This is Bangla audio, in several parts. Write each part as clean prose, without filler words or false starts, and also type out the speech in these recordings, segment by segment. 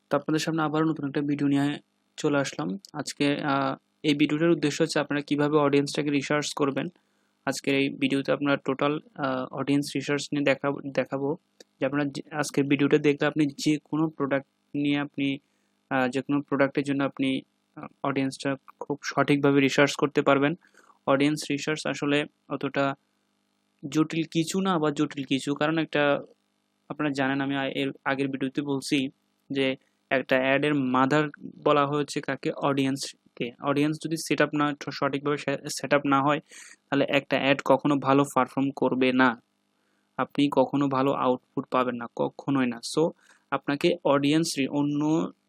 তো আপনাদের সামনে আবারও নতুন একটা ভিডিও নিয়ে চলে আসলাম। আজকে এই ভিডিওটার উদ্দেশ্য হচ্ছে আপনারা কিভাবে অডিয়েন্সটাকে রিসার্চ করবেন। আজকের এই ভিডিওতে আপনারা টোটাল অডিয়েন্স রিসার্চ নিয়ে দেখাবো যে আপনারা আজকের ভিডিওটা দেখলে আপনি যে কোনো প্রোডাক্ট নিয়ে আপনি যে কোনো প্রোডাক্টের জন্য আপনি অডিয়েন্সটা খুব সঠিকভাবে রিসার্চ করতে পারবেন। অডিয়েন্স রিসার্চ আসলে অতটা জটিল কিছু না বা জটিল কিছু, কারণ একটা আপনারা জানেন আমি এর আগের ভিডিওতে বলছি যে একটা অ্যাডের মাদার বলা হয়েছে কাকে, অডিয়েন্সকে। অডিয়েন্স যদি সঠিকভাবে সেট আপ না হয় তাহলে একটা অ্যাড কখনো ভালো পারফর্ম করবে না, আপনি কখনো ভালো আউটপুট পাবেন না, কখনোই না। সো আপনাকে অডিয়েন্স অন্য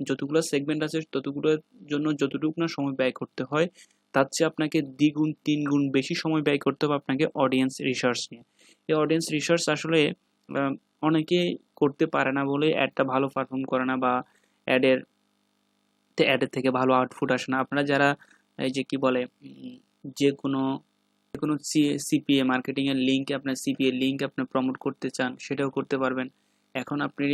যতগুলো সেগমেন্ট আছে ততগুলোর জন্য যতটুকু না সময় ব্যয় করতে হয় তার চেয়ে আপনাকে দ্বিগুণ তিনগুণ বেশি সময় ব্যয় করতে হবে আপনাকে অডিয়েন্স রিসার্চ নিয়ে। এই অডিয়েন্স রিসার্চ আসলে অনেকে করতে পারে না বলে অ্যাডটা ভালো পারফর্ম করে না বা অ্যাডের থেকে ভালো আউটপুট আসে না। আপনারা যারা এই যে কি বলে যে কোনো সিপিএ মার্কেটিং এর লিংক, আপনার সিপিএ লিংক আপনি প্রমোট করতে চান সেটাও করতে পারবেন। এখন আপনি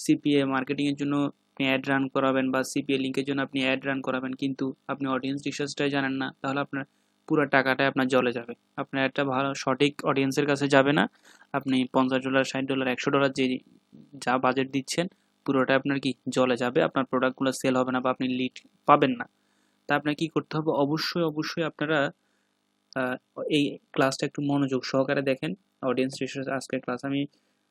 সিপিএ মার্কেটিং এর জন্য অ্যাড রান করাবেন বা সিপিএ লিংকের জন্য আপনি অ্যাড রান করাবেন, কিন্তু আপনি অডিয়েন্স রিসার্চটাই জানেন না, তাহলে আপনার পুরো টাকাটাই আপনার জলে যাবে। আপনার একটা ভালো সঠিক অডিয়েন্সের কাছে যাবে না। আপনি $50, $60, $100 যা বাজেট দিচ্ছেন পুরোটা আপনার কি জলে যাবে, আপনার প্রোডাক্টগুলো সেল হবে না বা আপনি লিড পাবেন না। তা আপনার কি করতে হবে, অবশ্যই আপনারা এই ক্লাসটা একটু মনোযোগ সহকারে দেখেন। অডিয়েন্স রিসার্চ আজকের ক্লাস আমি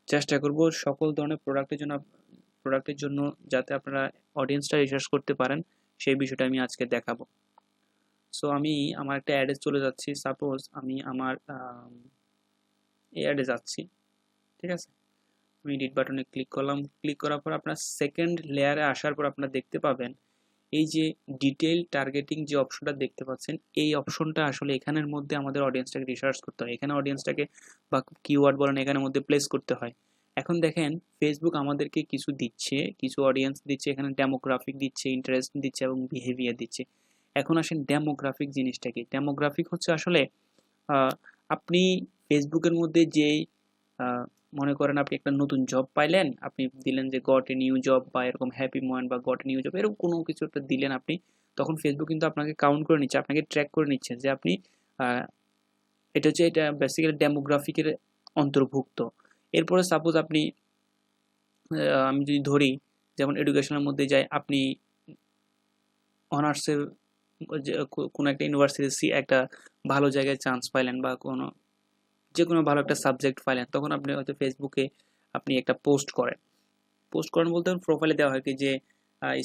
চেষ্টা করব সকল ধরনের প্রোডাক্টের জন্য যাতে আপনারা অডিয়েন্সটা রিসার্চ করতে পারেন সেই বিষয়টা আমি আজকে দেখাবো। সো আমি আমার একটা অ্যাডে চলে যাচ্ছি। সাপোজ আমি আমার এই অ্যাডে যাচ্ছি, ঠিক আছে। আমি এডিট বাটনে ক্লিক করলাম। ক্লিক করার পর আপনার সেকেন্ড লেয়ারে আসার পর আপনারা দেখতে পাবেন এই যে ডিটেইল টার্গেটিং যে অপশনটা দেখতে পাচ্ছেন, এই অপশনটা আসলে এখানের মধ্যে আমাদের অডিয়েন্সটাকে রিসার্চ করতে হয়। এখানে অডিয়েন্সটাকে বা কিওয়ার্ড বলেন এখানের মধ্যে প্লেস করতে হয়। এখন দেখেন ফেসবুক আমাদেরকে কিছু দিচ্ছে, কিছু অডিয়েন্স দিচ্ছে, এখানে ডেমোগ্রাফিক দিচ্ছে, ইন্টারেস্ট দিচ্ছে এবং বিহেভিয়ার দিচ্ছে। এখন আসেন ডেমোগ্রাফিক জিনিসটা কি। ডেমোগ্রাফিক হচ্ছে আসলে আপনি ফেসবুকের মধ্যে যেই মনে করেন আপনি একটা নতুন জব পাইলেন, আপনি দিলেন যে গট এ নিউ জব বা এরকম হ্যাপি মোমেন্ট বা গট এ নিউ জব এরকম কোনো কিছু একটা দিলেন আপনি, তখন ফেসবুক কিন্তু আপনাকে কাউন্ট করে নিচ্ছে, আপনাকে ট্র্যাক করে নিচ্ছে যে আপনি এটা বেসিক্যালি ডেমোগ্রাফিকের অন্তর্ভুক্ত। এরপরে সাপোজ আপনি আমি যদি ধরি যেমন এডুকেশনের মধ্যে যাই, আপনি অনার্সের কোনো একটা ইউনিভার্সিটি একটা ভালো জায়গায় চান্স পাইলেন বা যে কোনো ভালো একটা সাবজেক্ট পাইলেন, তখন আপনি হয়তো ফেসবুকে আপনি একটা পোস্ট করেন বলতে প্রোফাইলে দেওয়া হয় কি যে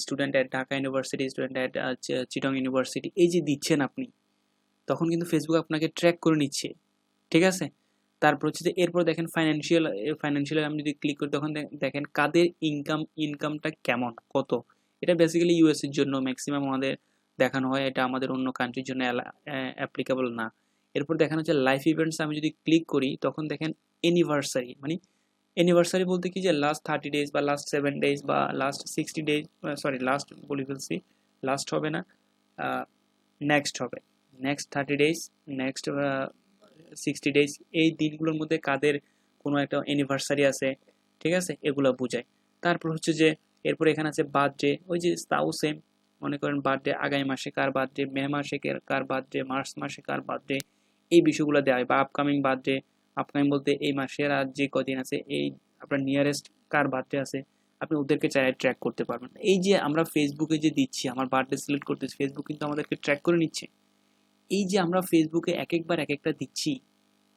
student at Dhaka university, student at Chittagong university, এই যে দিচ্ছেন আপনি, তখন কিন্তু ফেসবুক আপনাকে ট্র্যাক করে নিচ্ছে, ঠিক আছে। তারপর হচ্ছে যে এরপর দেখেন ফাইন্যান্সিয়াল আমি যদি ক্লিক করি তখন দেখেন কাদের ইনকামটা কেমন কত। এটা বেসিক্যালি ইউএস এর জন্য ম্যাক্সিমাম আমাদের দেখানো হয়, এটা আমাদের অন্য কান্ট্রির জন্য অ্যাপ্লিকেবল না। এরপর দেখানো হচ্ছে লাইফ ইভেন্টস, আমি যদি ক্লিক করি তখন দেখেন এনিভার্সারি, মানে এনিভার্সারি বলতে কি যে লাস্ট 30 days বা লাস্ট 7 days বা লাস্ট 60 days, সরি লাস্ট বলে ফেলছি, লাস্ট হবে না, নেক্সট হবে, নেক্সট 30 days, নেক্সট 60 days, এই দিনগুলোর মধ্যে কাদের কোনো একটা অ্যানিভার্সারি আছে, ঠিক আছে, এগুলো বোঝায়। তারপর হচ্ছে যে এরপর এখানে আছে বার্থডে, ওই যে তাও সেম, মনে করেন বার্থডে আগামী মাসে কার বার্থডে, মে মাসে কার বার্থডে, মার্চ মাসে কার বার্থডে, এই বিষয়গুলো দেওয়া হয়। বা আপকামিং বার্থডে, আপকামিং বলতে এই মাসের আর যে কদিন আছে, এই আপনার নিয়ারেস্ট কার বার্থডে আছে, আপনি ওদেরকে চাইলে ট্র্যাক করতে পারবেন। এই যে আমরা ফেসবুকে যে দিচ্ছি আমার বার্থডে সিলেক্ট করতেছি, ফেসবুক কিন্তু আমাদেরকে ট্র্যাক করে নিচ্ছে। এই যে আমরা ফেসবুকে এক একবার এক একটা দিচ্ছি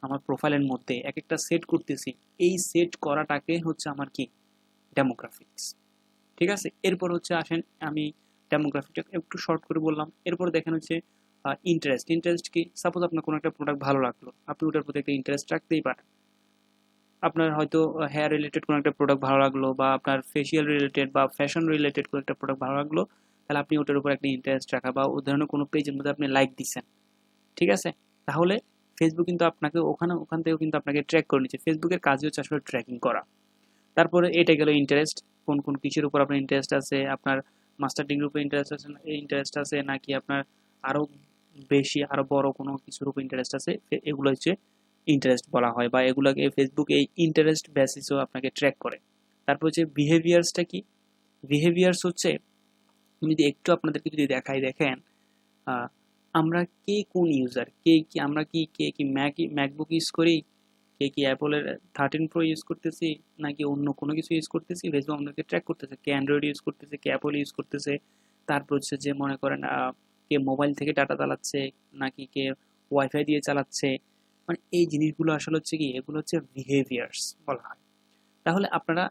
আমার প্রোফাইলের মধ্যে, এক একটা সেট করতেছি, এই সেট করাটাকে হচ্ছে আমার কি ডেমোগ্রাফিক্স, ঠিক আছে। এরপর হচ্ছে আসেন আমি ডেমোগ্রাফিকটা একটু শর্ট করে বললাম। এরপর দেখেন হচ্ছে ইন্টারেস্ট কি। সাপোজ আপনার কোনো একটা প্রোডাক্ট ভালো লাগলো, আপনি ওটার প্রতি একটা ইন্টারেস্ট রাখতেই পারেন। আপনার হয়তো হেয়ার রিলেটেড কোনো একটা প্রোডাক্ট ভালো লাগলো বা আপনার ফেসিয়াল রিলেটেড বা ফ্যাশন রিলেটেড কোনো একটা প্রোডাক্ট ভালো লাগলো, তাহলে আপনি ওটার উপর একটা ইন্টারেস্ট রাখা বা ও ধরনের কোনো পেজের মধ্যে আপনি লাইক দিচ্ছেন, ঠিক আছে। তাহলে ফেসবুক কিন্তু আপনাকে ওখান থেকেও কিন্তু আপনাকে ট্র্যাক করে নিচ্ছে। ফেসবুকের কাজই হচ্ছে আসলে ট্র্যাকিং করা। তারপরে এটা গেল ইন্টারেস্ট, কোন কিছুর উপর আপনার ইন্টারেস্ট আছে, আপনার মাস্টার ডিগ্রির উপর ইন্টারেস্ট আছে নাকি আপনার আরো বেশি আরো বড় কোনো কিছুর উপর ইন্টারেস্ট আছে, এগুলো হচ্ছে ইন্টারেস্ট বলা হয় বা এগুলোকে ফেসবুক এই ইন্টারেস্ট বেসিসও আপনাকে ট্র্যাক করে। তারপর হচ্ছে বিহেভিয়ার্সটা কি, বিহেভিয়ার্স হচ্ছে, আমি যদি একটু আপনাদেরকে যদি দেখাই, দেখেন আমরা কে কোন ইউজার, আমরা কি ম্যাকবুক ইউজ করি, কি অ্যাপলের 13 প্রো ইউজ করতেছি, নাকি অন্য কোনো কিছু ইউজ করতেছি, ফেসবুক আমাদেরকে ট্র্যাক করতেছে। কে অ্যান্ড্রয়েড ইউজ করতেছে, কে অ্যাপল ইউজ করতেছে, তারপর হচ্ছে যে মনে করেন কে মোবাইল থেকে ডাটা চালাচ্ছে, নাকি কে ওয়াইফাই দিয়ে চালাচ্ছে। মানে এই জিনিসগুলো আসলে হচ্ছে কি, এগুলো হচ্ছে বিহেভিয়ার্স বলা হয়। তাহলে আপনারা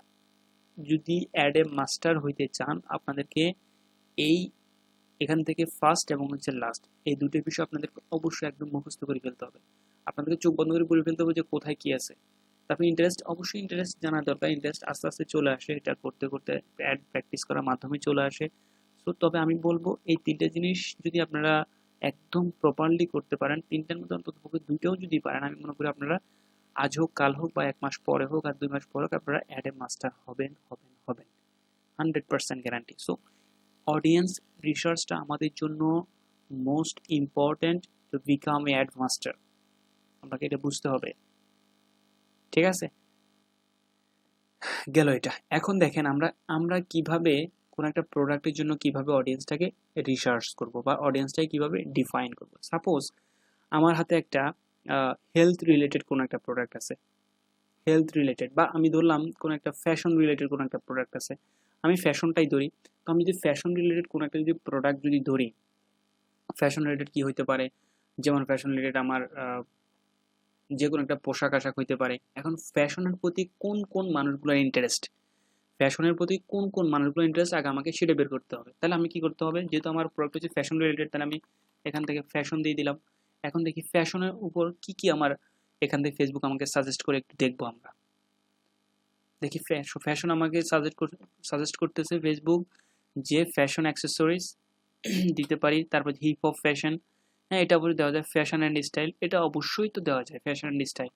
যদি অ্যাডে মাস্টার হইতে চান, আপনাদেরকে এই এখান থেকে ফার্স্ট এবং হচ্ছে লাস্ট, এই দুটো বিষয় আপনাদেরকে অবশ্যই একদম মুখস্থ করে ফেলতে হবে। আপনাদেরকে চোখ বন্ধ করে বলে ফেলতে হবে যে কোথায় কি আছে। তারপর ইন্টারেস্ট, অবশ্যই ইন্টারেস্ট জানা দরকার। ইন্টারেস্ট আস্তে আস্তে চলে আসে, এটা করতে করতে অ্যাড প্র্যাকটিস করার মাধ্যমে চলে আসে। সো তবে আমি বলবো এই তিনটে জিনিস যদি আপনারা একদম প্রপারলি করতে পারেন, তিনটার মধ্যে অন্তত দুইটাও যদি পারেন, আমি মনে করি আপনারা আজ হোক কাল হোক বা 1 মাস পরে হোক আর 2 মাস পরে হোক, আপনারা অ্যাডে মাস্টার হবেন হবেন হবেন, 100% গ্যারান্টি। সো অডিয়েন্স রিসার্চটা আমাদের জন্য most important to become a ad master. আপনাকে এটা বুঝতে হবে, ঠিক আছে? গেল এটা। এখন দেখেন আমরা কিভাবে কোন একটা প্রোডাক্টের জন্য কিভাবে অডিয়েন্সটাকে রিসার্চ করব বা অডিয়েন্সটাকে কিভাবে ডিফাইন করব। সাপোজ আমার হাতে একটা হেলথ রিলেটেড কোন একটা প্রোডাক্ট আছে, হেলথ রিলেটেড, বা আমি ধরলাম কোন একটা ফ্যাশন রিলেটেড কোন একটা প্রোডাক্ট আছে, আমি ফ্যাশনটাই ধরি। তো আমি যদি ফ্যাশন রিলেটেড কোন একটা যদি প্রোডাক্ট যদি ধরি, ফ্যাশন রিলেটেড কি হইতে পারে, যেমন ফ্যাশন রিলেটেড আমার যে কোনো একটা পোশাক আশাক হইতে পারে। এখন ফ্যাশনের প্রতি কোন কোন মানুষগুলোর ইন্টারেস্ট, ফ্যাশনের প্রতি কোন কোন মানুষগুলোর ইন্টারেস্ট আগে আমাকে সেটা বের করতে হবে। তাহলে আমি কি করতে হবে, যেহেতু আমার প্রোডাক্ট হচ্ছে ফ্যাশন রিলেটেড, তাহলে আমি এখান থেকে ফ্যাশন দিয়ে দিলাম। এখন দেখি ফ্যাশনের উপর কি কি আমার এখান থেকে ফেসবুক আমাকে সাজেস্ট করে, একটু দেখবো আমরা। দেখি ফ্যাশন আমাকে সাজেস্ট করতেছে ফেসবুক যে ফ্যাশন অ্যাক্সেসরিজ দিতে পারি, তারপর হিপ হপ ফ্যাশন, হ্যাঁ এটা বলে দেওয়া যায়। ফ্যাশন অ্যান্ড স্টাইল, এটা অবশ্যই তো দেওয়া যায়, ফ্যাশন অ্যান্ড স্টাইল,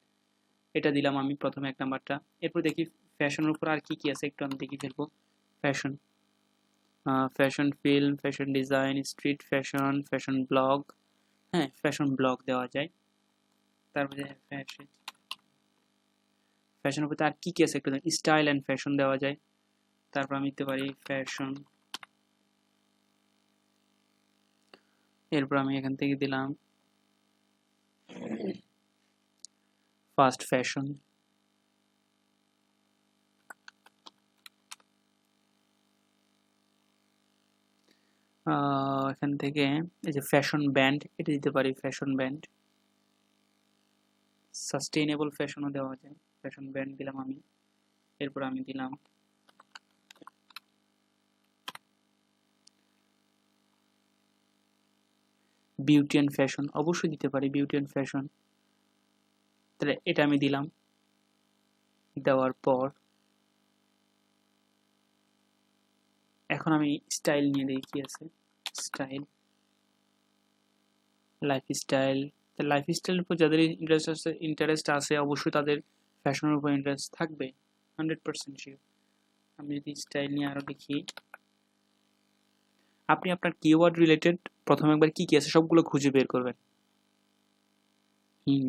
এটা দিলাম আমি প্রথমে 1 নাম্বারটা। এরপর দেখি ফ্যাশনের উপর আর কি কি আছে, একটু আমি দেখি ফেলবো। Fashion, fashion film, fashion design, street fashion, fashion blog, হ্যাঁ ফ্যাশন ব্লগ দেওয়া যায়। তারপরে ফ্যাশনের উপর আর কি কি আছে একটু, স্টাইল অ্যান্ড ফ্যাশন দেওয়া যায়। তারপর আমি দিতে পারি ফ্যাশন, এরপর আমি এখান থেকে দিলাম ফাস্ট ফ্যাশন, এখান থেকে এই যে ফ্যাশন ব্যান্ড, এটা দিতে পারি ফ্যাশন ব্যান্ড। সাস্টেইনেবল ফ্যাশনও দেওয়া যায়, ফ্যাশন ব্যান্ড দিলাম আমি। এরপর আমি দিলাম বিউটি অ্যান্ড ফ্যাশন, অবশ্যই দিতে পারি বিউটি অ্যান্ড ফ্যাশন। তাহলে এটা আমি দিলাম। দেওয়ার পর এখন আমি স্টাইল নিয়ে দেখি কি আছে। স্টাইল, লাইফস্টাইল, লাইফস্টাইলের উপর যাদের ইন্টারেস্ট আছে অবশ্যই তাদের ফ্যাশনের উপর ইন্টারেস্ট থাকবে, 100% শিওর। আমি যদি স্টাইল নিয়ে আরো দেখি, আপনি আপনার কিওয়ার্ড রিলেটেড প্রথমে একবার কি কি আছে সবগুলো খুঁজে বের করবেন।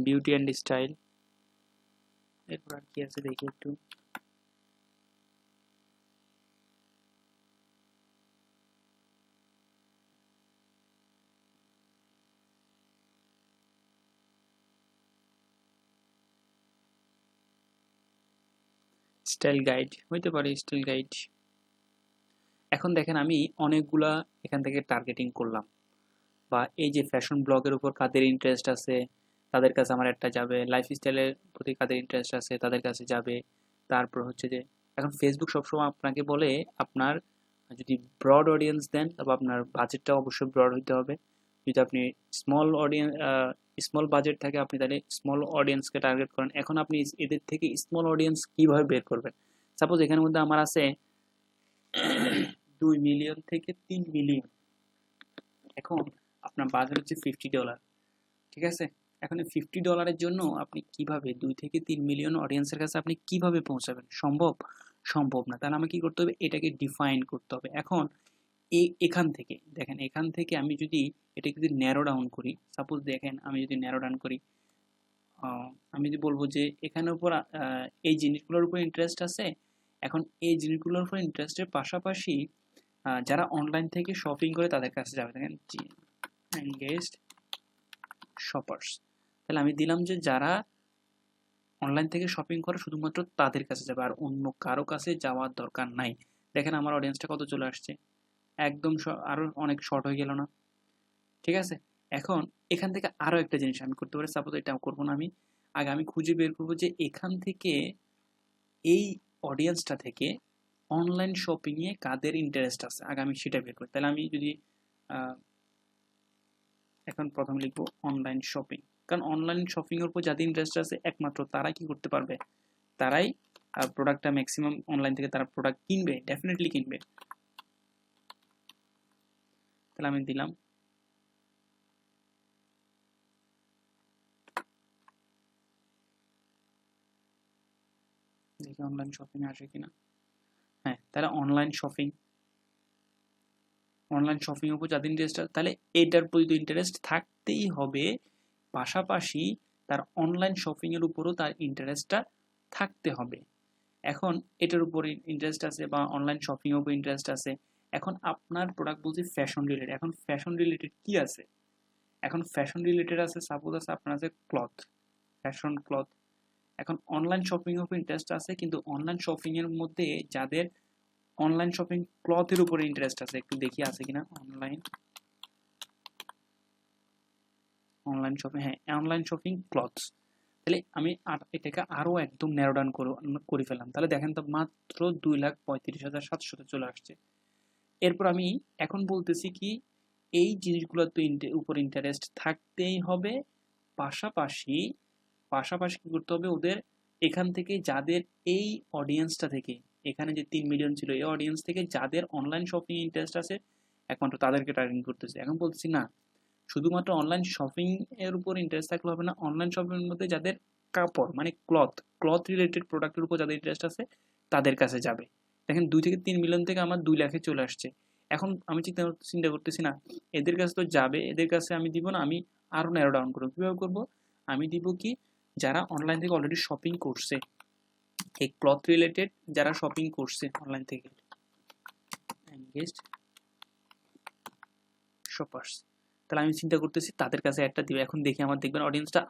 বিউটি অ্যান্ড স্টাইল, এরপর আর কি আছে দেখি একটু। স্টাইল গাইড হইতে পারে, স্টাইল গাইড। এখন দেখেন আমি অনেকগুলা এখান থেকে টার্গেটিং করলাম, বা এই যে ফ্যাশন ব্লগের উপর কাদের ইন্টারেস্ট আছে তাদের কাছে আমার একটা যাবে, লাইফস্টাইলের প্রতি কাদের ইন্টারেস্ট আছে তাদের কাছে যাবে। তারপর হচ্ছে যে এখন ফেসবুক সবসময় আপনাকে বলে আপনার যদি ব্রড অডিয়েন্স দেন তবে আপনার বাজেটটা অবশ্যই ব্রড হতে হবে। যদি আপনি স্মল অডিয়েন্স, স্মল বাজেট থাকে, আপনি তাহলে স্মল অডিয়েন্সকে টার্গেট করেন। এখন আপনি এদের থেকে স্মল অডিয়েন্স কিভাবে বের করবেন? সাপোজ এখানের মধ্যে আমার আছে 2 মিলিয়ন থেকে 3 মিলিয়ন। এখন আপনার বাজেট হচ্ছে $50, ঠিক আছে? এখন $50 জন্য আপনি কিভাবে 2 থেকে 3 মিলিয়ন অডিয়েন্সের কাছে আপনি কিভাবে পৌঁছাবেন? সম্ভব? সম্ভব না। তাহলে আমাকে কি করতে হবে? এটাকে ডিফাইন করতে হবে। এখন এখান থেকে দেখেন, এখান থেকে আমি যদি এটাকে যদি ন্যারো ডাউন করি, সাপোজ দেখেন আমি যদি ন্যারো ডাউন করি, আমি যদি বলবো যে এখানের উপর এই জিনিসগুলোর উপর ইন্টারেস্ট আছে, এখন এই জিনিসগুলোর উপর ইন্টারেস্টের পাশাপাশি যারা অনলাইন থেকে শপিং করে তাদের কাছে যাবে, দেখেন এনগেজড শপার্স। তাহলে আমি দিলাম যে যারা অনলাইন থেকে শপিং করে শুধুমাত্র তাদের কাছে যাবে, আর অন্য কারো কাছে যাওয়ার দরকার নাই। দেখেন আমার অডিয়েন্সটা কত চলে আসছে, একদম আরো অনেক শর্ট হয়ে গেল না? ঠিক আছে। এখন এখান থেকে আরো একটা জিনিস আমি করতে পারি, সাপোজ এটা করবো না, আমি আগে আমি খুঁজে বের করবো যে এখান থেকে এই অডিয়েন্সটা থেকে অনলাইন শপিং এ কাদের ইন্টারেস্ট আছে, আগে আমি সেটা বের করি। তাহলে আমি যদি এখন প্রথমে লিখবো অনলাইন শপিং, কারণ অনলাইন শপিং এর উপর যাদের ইন্টারেস্ট আছে একমাত্র তারাই কি করতে পারবে, তারাই প্রোডাক্টটা ম্যাক্সিমাম অনলাইন থেকে তারা প্রোডাক্ট কিনবে, ডেফিনেটলি কিনবে। তাহলে আমি দিলাম দেখি অনলাইন শপিং আসে কিনা। হ্যাঁ, তাহলে অনলাইন শপিং উপর যাদের ইন্টারেস্ট আছে তাহলে এটার প্রতি তো ইন্টারেস্ট থাকতেই হবে, পাশাপাশি তার অনলাইন শপিং এর উপরও তার ইন্টারেস্টটা থাকতে হবে। এখন এটার উপর ইন্টারেস্ট আছে বা অনলাইন শপিং এর উপর ইন্টারেস্ট আছে। এখন আপনার প্রোডাক্ট বলছি ফ্যাশন রিলেটেড, এখন ফ্যাশন রিলেটেড কি আছে, এখন ফ্যাশন রিলেটেড আছে, সাপোজ আছে আপনার আছে ক্লথ, ফ্যাশন ক্লথ। এখন অনলাইন শপিং এর উপর ইন্টারেস্ট আছে, কিন্তু অনলাইন শপিং এর মধ্যে যাদের অনলাইন শপিং ক্লথের উপরে ইন্টারেস্ট আছে, একটু দেখি আছে কিনা অনলাইন শপিং, হ্যাঁ অনলাইন শপিং ক্লথস। তাহলে আমি এটাকে আরো একদম ন্যারো ডাউন করে ফেললাম। তাহলে দেখেন তো মাত্র 2,35,700 চলে আসছে। এরপর আমি এখন বলতেছি কি এই জিনিসগুলোর তো উপর ইন্টারেস্ট থাকতেই হবে, পাশাপাশি কি করতে হবে ওদের এখান থেকে যাদের এই অডিয়েন্সটা থেকে, এখানে যে 3 মিলিয়ন ছিল এই অডিয়েন্স থেকে যাদের অনলাইন শপিং ইন্টারেস্ট আছে একমাত্র তাদেরকে টার্গেট করতেছে। এখন বলছি না শুধুমাত্র অনলাইন শপিং এর উপর ইন্টারেস্ট থাকলে হবে না, অনলাইন শপিং এর মধ্যে যাদের কাপড় মানে ক্লথ রিলেটেড প্রোডাক্টের উপর যাদের ইন্টারেস্ট আছে তাদের কাছে যাবে। দেখেন 2 থেকে 3 মিলিয়ন থেকে আমার 2 লাখে চলে আসছে। এখন আমি চিন্তা করতেছি না এদের কাছে তো যাবে, এদের কাছে আমি দিব না, আমি আরো ন্যারো ডাউন করবো। কিভাবে করবো, আমি দিব কি যারা অনলাইন থেকে অলরেডি শপিং করছে, এই ক্লথ রিলেটেড যারা শপিং করছে অনলাইন থেকে, এনগেজড শপার্স, তাহলে আমি চিন্তা করতেছি তাদের কাছে একটা দিব। এখন দেখি আমার দেখবেন অডিয়েন্সটা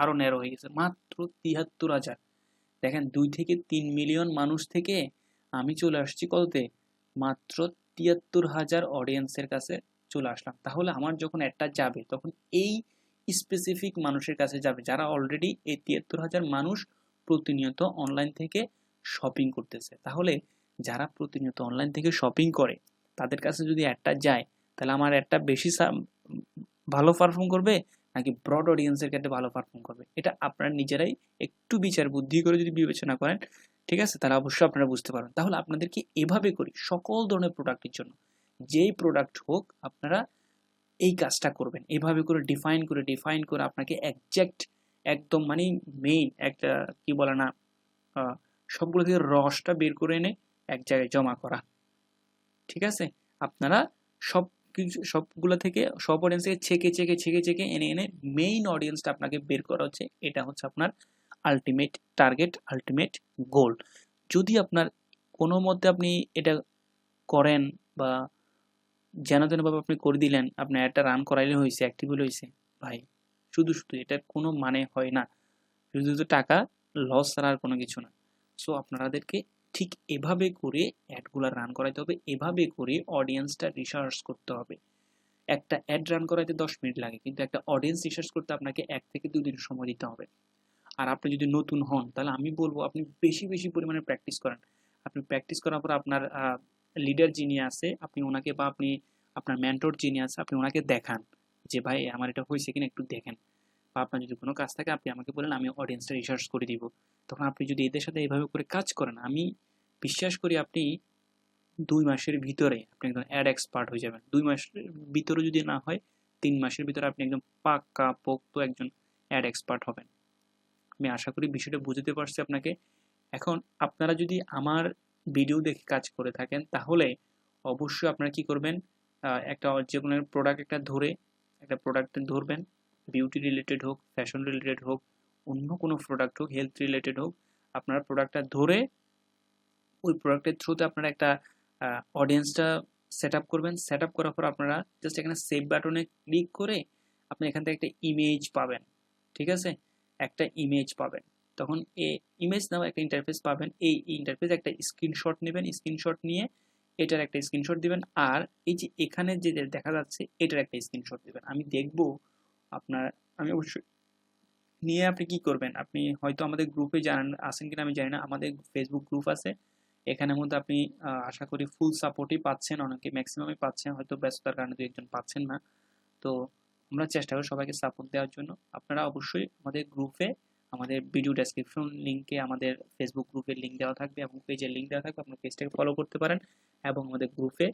আরো ন্যারো হয়ে গেছে, মাত্র 73,000। দেখেন 2 থেকে 3 মিলিয়ন মানুষ থেকে আমি চলে আসছি কততে, মাত্র 73,000 অডিয়েন্সের কাছে চলে আসলাম। তাহলে আমার যখন একটা যাবে তখন এই স্পেসিফিক মানুষের কাছে যাবে যারা অলরেডি এই 73,000 মানুষ প্রতিনিয়ত অনলাইন থেকে শপিং করতেছে। তাহলে যারা প্রতিনিয়ত অনলাইন থেকে শপিং করে তাদের কাছে যদি একটা যায় তাহলে আমার একটা বেশি ভালো পারফর্ম করবে নাকি ব্রড অডিয়েন্সের ক্ষেত্রে ভালো পারফর্ম করবে, এটা আপনারা নিজেরাই একটু বিচার বুদ্ধি করে যদি বিবেচনা করেন, ঠিক আছে, তাহলে অবশ্যই আপনারা বুঝতে পারবেন। তাহলে আপনাদেরকে এভাবে করি সকল ধরনের প্রোডাক্টের জন্য, যেই প্রোডাক্ট হোক আপনারা এই কাজটা করবেন, এভাবে করে ডিফাইন করে আপনাকে একজ্যাক্ট একদম মানে মেইন একটা কি বলে না সবগুলো থেকে রসটা বের করে এনে এক জায়গায় জমা করা। ঠিক আছে, আপনারা সব সবগুলো থেকে সব অডিয়েন্স থেকে ছেকে এনে মেইন অডিয়েন্সটা আপনাকে বের করা হচ্ছে, এটা হচ্ছে আপনার আলটিমেট টার্গেট, আলটিমেট গোল। যদি আপনার কোনো মধ্যে আপনি এটা করেন বা যেন ভাবে আপনি করে দিলেন, আপনি একটা রান করাইলে হয়েছে, অ্যাক্টিভলি হয়েছে, ভাই শুধু এটার কোনো মানে হয় না, শুধু টাকা লস ছাড়া আর কোনো কিছু না। সো আপনাদেরকে ঠিক এভাবে করে অ্যাডগুলো রান করাইতে হবে, এভাবে করে অডিয়েন্সটা রিসার্চ করতে হবে। একটা অ্যাড রান করাইতে 10 মিনিট লাগে, কিন্তু একটা অডিয়েন্স রিসার্চ করতে আপনাকে 1 থেকে 2 দিন সময় দিতে হবে। আর আপনি যদি নতুন হন তাহলে আমি বলবো আপনি বেশি পরিমাণে প্র্যাকটিস করেন। আপনি প্র্যাকটিস করার পর আপনার লিডার যিনি আছে আপনি ওনাকে, বা আপনি আপনার মেন্টর যিনি আছে আপনি ওনাকে দেখান যে ভাই আমার এটা হয়েছে কিনা একটু দেখেন, বা আপনার যদি কোনো কাজ থাকে আপনি আমাকে বলেন, আমি অডিয়েন্সটা রিসার্চ করে দিব। তখন আপনি যদি এদের সাথে এইভাবে করে কাজ করেন, আমি বিশ্বাস করি আপনি 2 মাসের ভিতরে আপনি একদম অ্যাড এক্সপার্ট হয়ে যাবেন। 2 মাসের ভিতরে যদি না হয় 3 মাসের ভিতরে আপনি একদম পাক্কা পোক্ত একজন অ্যাড এক্সপার্ট হবেন। আমি আশা করি বিষয়টা বুঝতে পারছি আপনাকে। এখন আপনারা যদি আমার ভিডিও দেখে কাজ করে থাকেন তাহলে অবশ্যই আপনারা কি করবেন, একটা যে কোনো প্রোডাক্ট একটা প্রোডাক্ট ধরবেন, বিউটি রিলেটেড হোক, ফ্যাশন রিলেটেড হোক, অন্য কোনো প্রোডাক্ট হোক, হেলথ রিলেটেড হোক, আপনার প্রোডাক্টটা ধরে ওই প্রোডাক্টের থ্রুতে আপনারা একটা অডিয়েন্সটা সেট আপ করবেন। সেট আপ করার পর আপনারা জাস্ট এখানে সেভ বাটনে ক্লিক করে আপনি এখান থেকে একটা ইমেজ পাবেন, ঠিক আছে? একটা ইমেজ পাবেন। তখন ইমেজ নাও একটা ইন্টারফেস পাবেন। এই ইন্টারফেস একটা স্ক্রিনশট নেবেন, স্ক্রিনশট নিয়ে এটার একটা স্ক্রিনশট দিবেন, আর এই যে এখানে যে দেখা যাচ্ছে এটার একটা স্ক্রিনশট দিবেন। আমি দেখব আপনার, আমি অবশ্যই নিয়ে আপনি কি করবেন, আপনি হয়তো আমাদের গ্রুপে জানেন আছেন কিনা আমি জানি না, আমাদের ফেসবুক গ্রুপ আছে, এখানের মধ্যে আপনি আশা করি ফুল সাপোর্টই পাচ্ছেন, অনেকে ম্যাক্সিমামই পাচ্ছেন, হয়তো ব্যস্ততার কারণে দু একজন পাচ্ছেন না। তো আমরা চেষ্টা করি সবাইকে সাপোর্ট দেওয়ার জন্য। আপনারা অবশ্যই আমাদের গ্রুপে, আমাদের ভিডিও ডেসক্রিপশন লিঙ্কে আমাদের ফেসবুক গ্রুপের লিঙ্ক দেওয়া থাকবে এবং পেজের লিঙ্ক দেওয়া থাকবে, আপনার পেজটাকে ফলো করতে পারেন এবং আমাদের গ্রুপে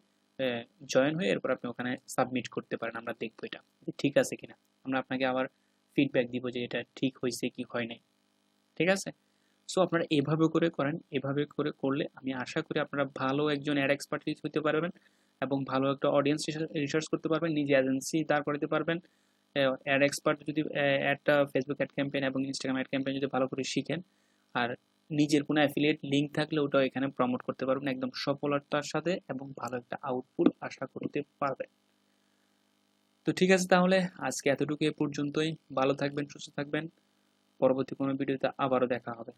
জয়েন হয়ে এরপর আপনি ওখানে সাবমিট করতে পারেন। আমরা দেখবো এটা ঠিক আছে কিনা, আমরা আপনাকে আবার ফিডব্যাক দিব যে এটা ঠিক হয়েছে কি হয় নাই, ঠিক আছে? সো আপনারা এভাবে করে করেন, এভাবে করে করলে আমি আশা করি আপনারা ভালো একজন অ্যাড এক্সপার্টিস হতে পারবেন এবং ভালো একটা অডিয়েন্স রিসার্চ করতে পারবেন, নিজে এজেন্সি দাঁড় করাতে পারবেন। অ্যাড এক্সপার্ট যদি অ্যাডটা ফেসবুক অ্যাড ক্যাম্পেইন এবং ইনস্টাগ্রাম অ্যাড ক্যাম্পেইন যদি ভালো করে শিখেন, আর নিজের কোনো অ্যাফিলিয়েট লিঙ্ক থাকলে ওটাও এখানে প্রমোট করতে পারবেন একদম সফলতার সাথে এবং ভালো একটা আউটপুট আশা করতে পারবেন। তো ঠিক আছে, তাহলে আজকে এতটুকু এ পর্যন্তই। ভালো থাকবেন, সুস্থ থাকবেন। পরবর্তী কোনো ভিডিওতে আবারও দেখা হবে।